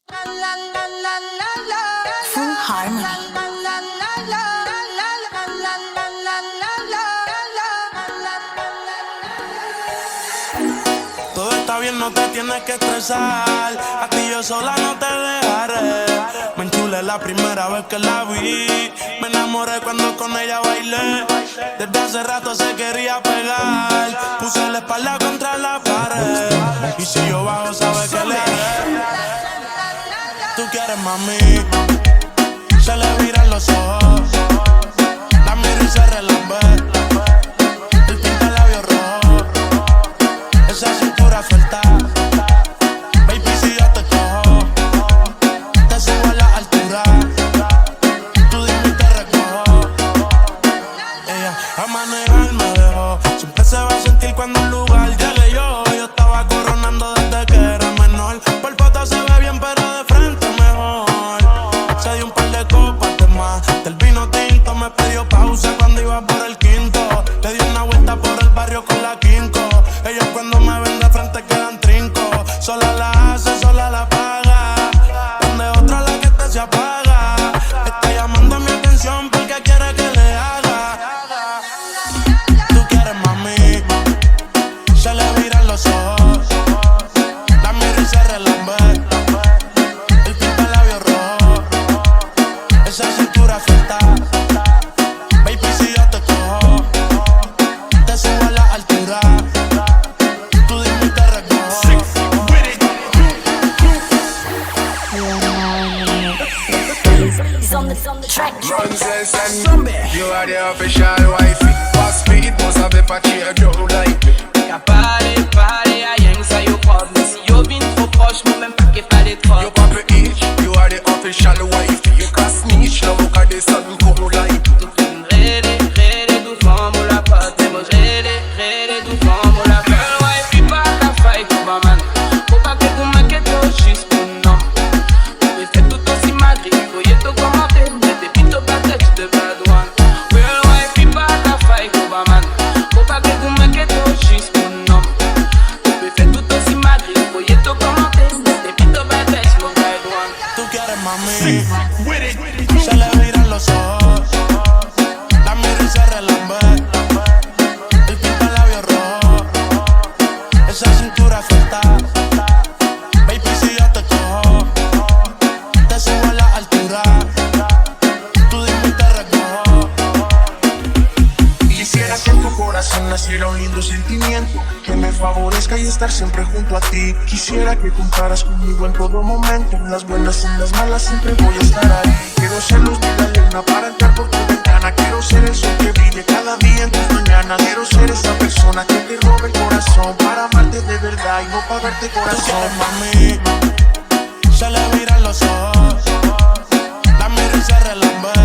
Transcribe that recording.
Full Harmony. Todo está bien, no te tienes que estresar. A ti yo sola no te dejaré. Me enchulé la primera vez que la vi. Me enamoré cuando con ella bailé. Desde hace rato se quería pegar. Puse la espalda contra la pared. Y si yo bajo, sabes que le haré. Tú quieres, mami. Se le viran los ojos. La miro y se relambe. El pinta labios rojo. Esa cintura suelta. Baby, si yo te cojo, te subo a la altura. Tú dime y te recojo. Ella a manejar me dejó. Siempre se va a sentir cuando un lugar llegue yo. Yo estaba coronando desde que era menor. Por foto se ve bien, pero de frente mejor. Se dio un par de copas de más. Del vino tinto me pidió pausa cuando iba por el quinto. Le di una vuelta por el barrio con la quinco. Ellos cuando me ven de frente quedan trinco. Sola la hace, sola la paga. Donde otra la que te se apaga. Está llamando mi atención porque quiere que le haga. Tú quieres, mami. Se le viran los ojos. La miro y se relambe. El pinta labios rojo. Esa cintura suelta. Baby, si yo te cojo, te subo a la altura. Tú dime y te recojo. He's on the track. Nonsense and you are the official wifey. Boss speed, must have the patchy, you like me. Y'a paré, y'a rien que ça yo pas. Mais si yo vin trop proche, moi même pas qu'il fallait trop. You pop it each, you are the official wifey. You can snitch, now look at the sun come like. Tout rêler, doucement, mon la patte. Moi rêler, doucement, mon la patte. Girl, wife, puis pas ta fight, pour man. Faut pas que vous m'inquiétez, juste pour non. Mais c'est tout aussi madrid, voyez tout commenter. Mais t'es plutôt pas tête de bad one. Girl, wife, puis pas ta fight, pour man. Faut pas que vous m'inquiétez, juste pour non. Mais c'est tout aussi madrid, voyez tout commenter. Mais t'es plutôt pas tête, mon bad one. Tú quieres, mami. Se le viran los ojos. La miro y se relambe. El pinta labios rojo. Esa cintura suelta. Baby, si yo te cojo, te subo a la altura. Tú dime y te recojo. Quisiera que en tu corazón naciera un lindo sentimiento que me favorezca y estar siempre junto a ti. Quisiera que contaras conmigo en todo momento. En las buenas y en las malas siempre voy a estar ahí. Quiero ser luz de la luna para entrar por tu ventana. Quiero ser el sol que brille cada día en tus mañanas. Quiero ser esa persona que te robe el corazón para amarte de verdad y no pagarte Tú corazón. quieres, mami. Se le viran los ojos. La miro y se relambe.